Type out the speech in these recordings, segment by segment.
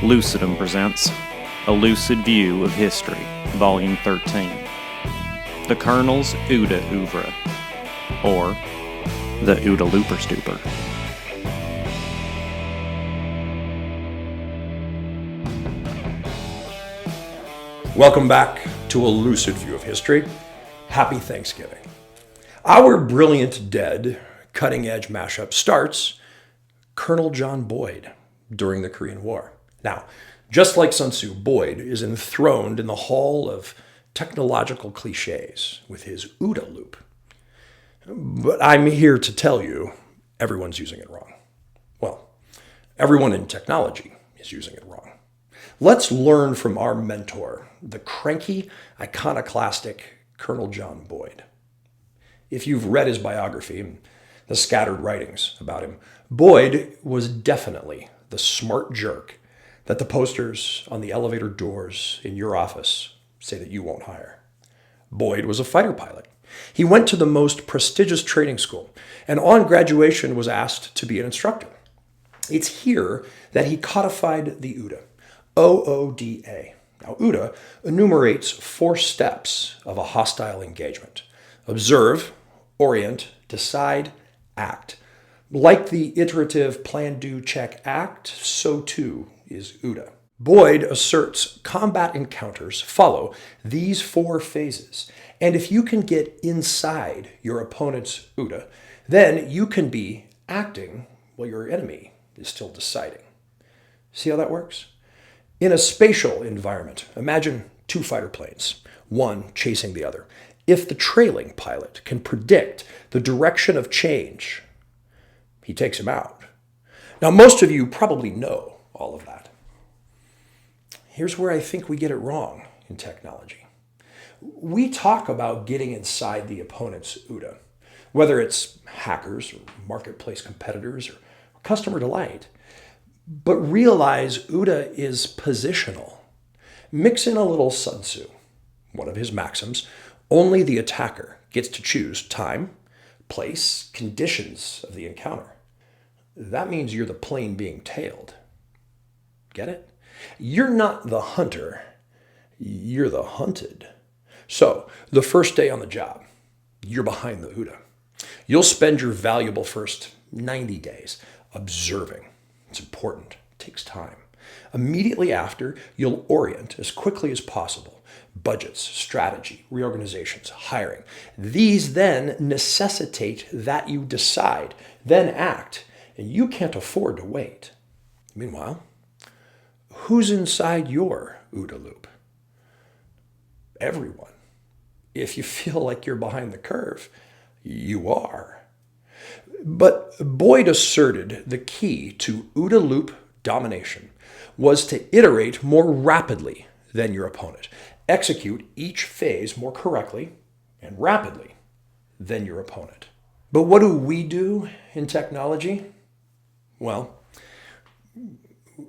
Lucidum presents A Lucid View of History, Volume 13. The Colonel's OODA Oeuvre, or the OODA Looper Stooper. Welcome back to A Lucid View of History. Happy Thanksgiving. Our brilliant dead cutting-edge mashup starts Col John Boyd during the Korean War. Now, just like Sun Tzu, Boyd is enthroned in the hall of technological cliches with his OODA loop. But I'm here to tell you, everyone's using it wrong. Well, everyone in technology is using it wrong. Let's learn from our mentor, the cranky, iconoclastic Col John Boyd. If you've read his biography and the scattered writings about him, Boyd was definitely the smart jerk that the posters on the elevator doors in your office say that you won't hire. Boyd was a fighter pilot. He went to the most prestigious training school and on graduation was asked to be an instructor. It's here that he codified the OODA, OODA. Now, OODA enumerates 4 steps of a hostile engagement: observe, orient, decide, act. Like the iterative plan, do, check, act, so too is OODA. Boyd asserts combat encounters follow these 4 phases, and if you can get inside your opponent's OODA, then you can be acting while your enemy is still deciding. See how that works? In a spatial environment, imagine 2 fighter planes, one chasing the other. If the trailing pilot can predict the direction of change, he takes him out. Now, most of you probably know all of that. Here's where I think we get it wrong in technology. We talk about getting inside the opponent's OODA, whether it's hackers or marketplace competitors or customer delight. But realize OODA is positional. Mix in a little Sun Tzu, one of his maxims: only the attacker gets to choose time, place, conditions of the encounter. That means you're the plane being tailed. Get it? You're not the hunter, you're the hunted. So, the first day on the job, you're behind the OODA. You'll spend your valuable first 90 days observing. It's important. It takes time. Immediately after, you'll orient as quickly as possible. Budgets, strategy, reorganizations, hiring. These then necessitate that you decide, then act, and you can't afford to wait. Meanwhile, who's inside your OODA loop? Everyone. If you feel like you're behind the curve, you are. But Boyd asserted the key to OODA loop domination was to iterate more rapidly than your opponent. Execute each phase more correctly and rapidly than your opponent. But what do we do in technology? Well,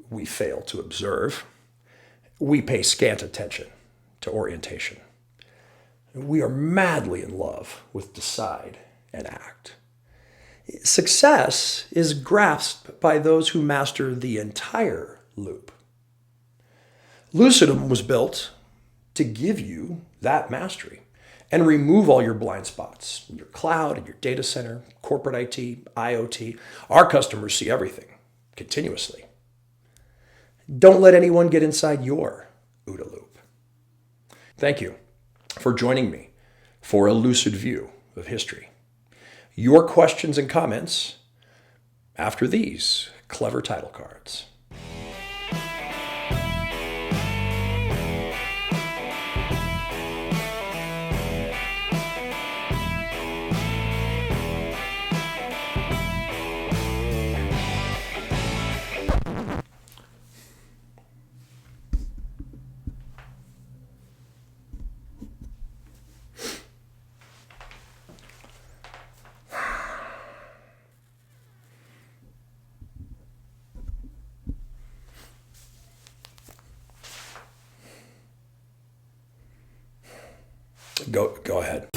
we fail to observe. We pay scant attention to orientation. We are madly in love with decide and act. Success is grasped by those who master the entire loop. Lucidum was built to give you that mastery and remove all your blind spots in your cloud, in your data center, corporate IT, IoT. Our customers see everything continuously. Don't let anyone get inside your OODA loop. Thank you for joining me for a lucid view of history. Your questions and comments after these clever title cards. Go ahead.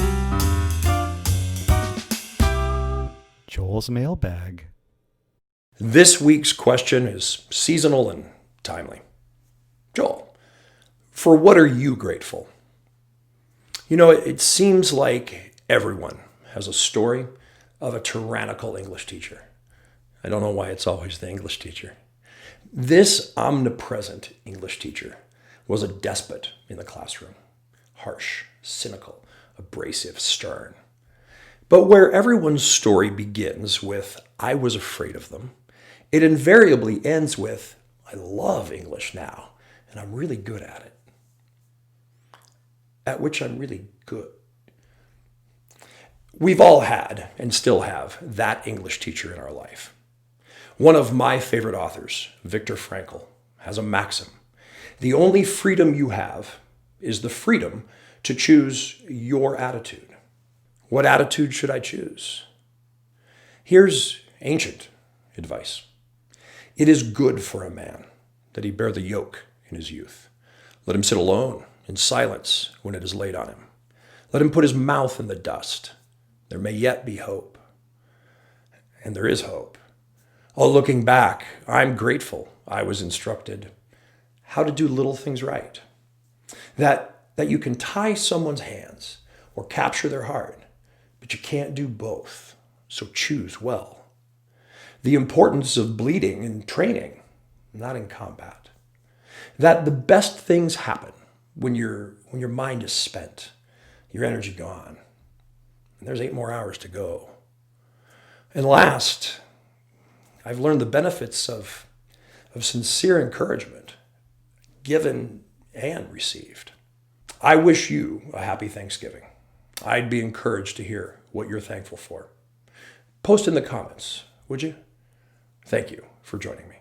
Joel's mailbag. This week's question is seasonal and timely. Joel, for what are you grateful? You know, it seems like everyone has a story of a tyrannical English teacher. I don't know why it's always the English teacher. This omnipresent English teacher was a despot in the classroom. Harsh, cynical, abrasive, stern. But where everyone's story begins with, I was afraid of them, it invariably ends with, I love English now, and I'm really good at it. At which I'm really good. We've all had, and still have, that English teacher in our life. One of my favorite authors, Viktor Frankl, has a maxim. The only freedom you have is the freedom to choose your attitude. What attitude should I choose? Here's ancient advice. It is good for a man that he bear the yoke in his youth. Let him sit alone in silence when it is laid on him. Let him put his mouth in the dust. There may yet be hope. And there is hope. Oh, looking back, I'm grateful I was instructed how to do little things right. That you can tie someone's hands or capture their heart, but you can't do both. So choose well. The importance of bleeding in training, not in combat. That the best things happen when your mind is spent, your energy gone. And there's 8 more hours to go. And last, I've learned the benefits of sincere encouragement, given and received. I wish you a happy Thanksgiving. I'd be encouraged to hear what you're thankful for. Post in the comments, would you? Thank you for joining me.